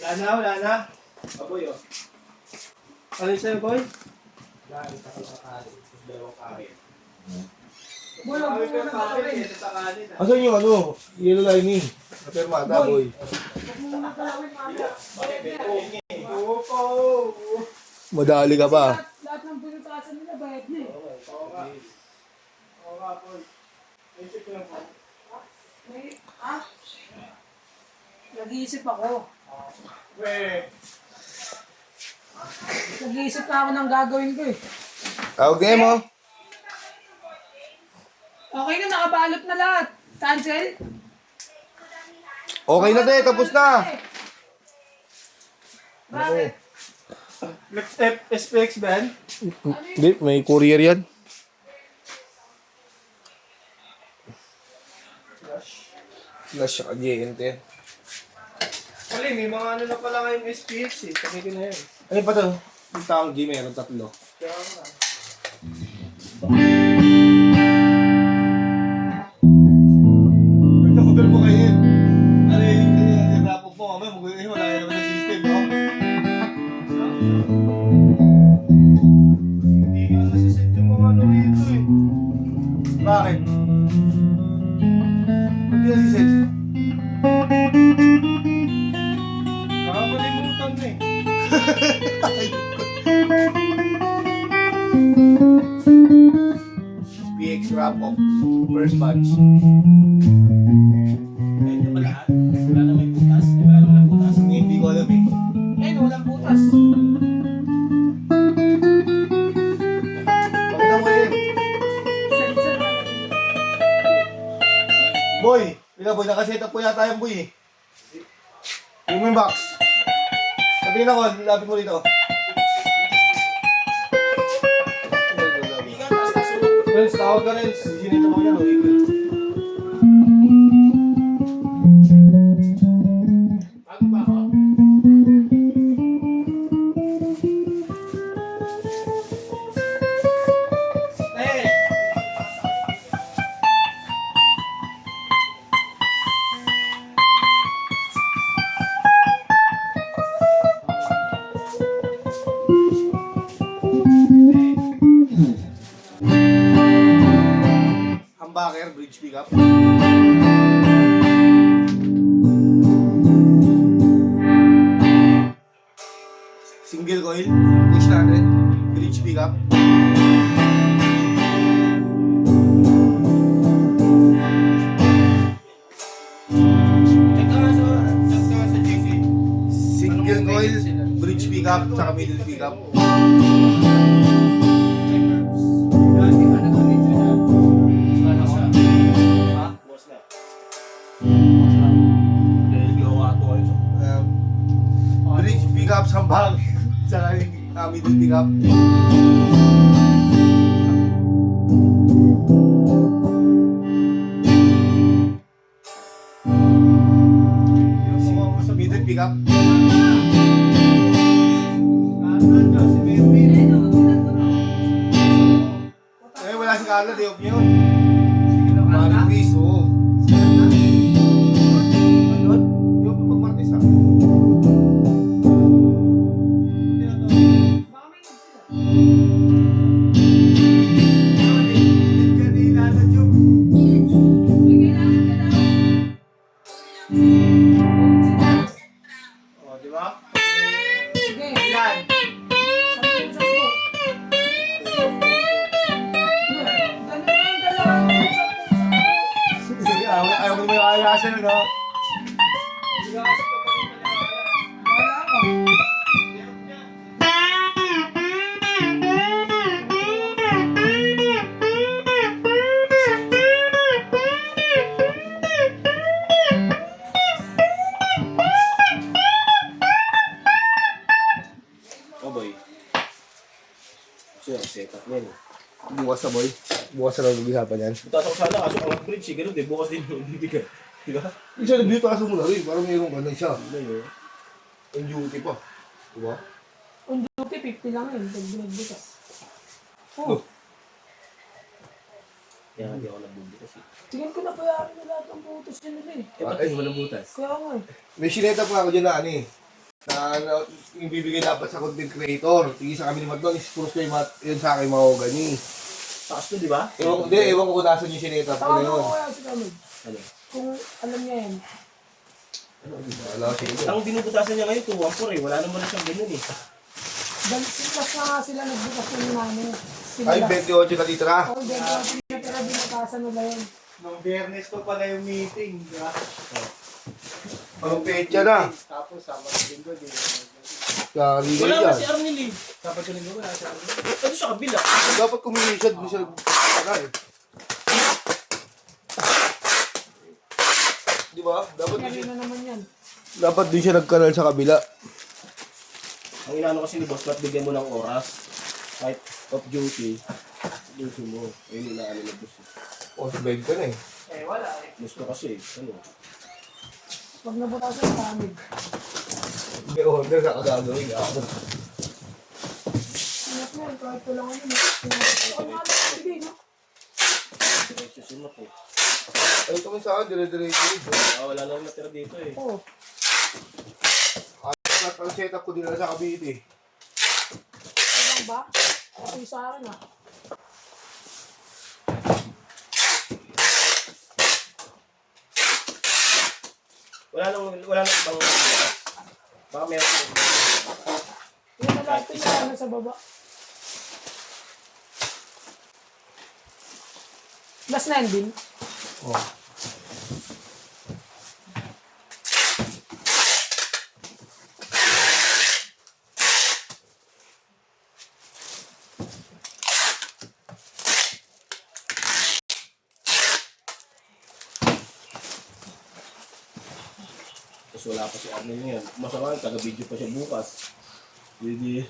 Wala na. Aboy, oh. Ano yung sa'yo, boy? Wala, isa ka kakali. Dalawang kari. Wala po muna kalawin. Asan yung ano? Yellow lining. Napermata, boy. Huwag mo muna kalawin, mama. Madali ka pa. Lahat ng pinutasan nila, bayad na eh. Oo nga. Oo nga, boy. Isip ko lang po. Nag-iisip ako. Weh. Nag-iisip na ako ng gagawin ko eh. Okay mo. Okay na, nakabalot na lahat. Cancel? Okay na te, tapos na. Bakit? Flex F, SPX ba yan? Hindi, may courier yan. Flash sa JNT. Wala, may mga ano na pala ngayong SPX eh. Sabi ko na yun. Ano pa to? Yung taong G, meron tatlo. Kaya nga. Nagka-hotel mo kayo yun. Ano yung rapo po? Mamaya mag-uwi, wala na naman yung system, no? Hindi nga nasiset yung mga ano rito eh. Bakit? Hindi na siset. Nakakalimutan na eh. PX wrap up. First batch. Ayun na pala. Wala na may butas. Wala na may butas. Hindi ko alam eh. Ayun, walang butas. Pakita mo yun. Isa-isa naman. Boy! Ika boy, nakaset up po yata yung boy eh. Yung mo yung box. Sabihin ako, lapit mo rito. Friends, tawag ka rin. Sinito mo yan, o. Bago ba ako? Eh! Humbucker, bridge pickup. Single coil, push natin, bridge pickup. Check ka nga sa JC. Single coil, bridge pickup, tsaka middle pickup. Bridge pickup, sambal, tsaka yung middle pickup. Middle pickup. Eh, wala si Carla, day off niya yun. Maring Chris, oo. Ano? Day off pag Martes, ha? Baka may sila. May kailangan ka daw. Oh, di ba? Sige. Ilan? Sampu-sampu. Ganun na yung dalawang sampu-sampu. Sige, ayaw mo yung ayasin, no? Wala ako. Oh, boy. Sure, set up yan. Bukas na, boy. Bukas na lang mag-isapan yan. Butas ako sana, kaso ang bridge eh, ganun din. Bukas din yung bibigay. Di ba? Isa na dito kaso mo na rin. Parang mayroong ka na isa. Ano yun? Ang duty pa. Diba? Kung duty, 50 lang yun. Pag binagbutas. Oh. Oh. Kaya hindi ako nagbubutas eh. Tingin ko na bayaran na lahat ng butas nila eh. Ay, walang butas. Kaya nga eh. May sineta pa ako dyan na ano eh. na yung bibigay dapat sa content creator. Tingin sa kami ni Matt doon, is-puros ko yun sa akin mahogany. Taas to, di ba? Ewan ko kung nasan yung sinetap ko na Tawag yun. ko kaya si Kamil. Ano? Kung alam niya yan. Wala, sige. Ang binubutasan niya ngayon, 214 eh. Wala naman na siyang ganun eh. Dahil silas na nga sila nagbukas ng namin. Ay, 28 na titra. Oo, dahil pinatira binatasan nila yun. Nung biyernes ko pala yung meeting, di ba? Anong pecha na? Tapos sama ng linggo, di ba? Yari ka Wala na si dyan. Arnel eh. Dapat yung linggo, wala siya. Ito sa kabila. Dapat kuminisad mo siya nagpapagay. Di ba? Dapat Kaya na naman yan. dapat din siya nagkanal sa kabila. Ang inaano kasi ni boss, ba't bigyan mo ng oras? Kahit off duty. Gusto mo. Ayun yung inaano na boss. O, sa bed ka na eh. Eh, wala eh. Gusto kasi, ano. Pag nabutasan ng namin. Hindi order na kagagawin ako. Ingat mo yun, kahit lang ano. Ang alam ko, sige, no? Diretso si Mat eh. Ay, ito sa akin, dire-diretso yun. Wala na rin natira dito eh. Oo. At ang setup ko din na sa Cavite. Kailang ba? Kasi sa akin ah. Wala nang ibang baka meron. Yan na lahat yung sa baba. Last na yan, Bin. Oh. Tapos wala pa si Arnel ngayon. Masama, taga-video pa siya bukas. Hindi.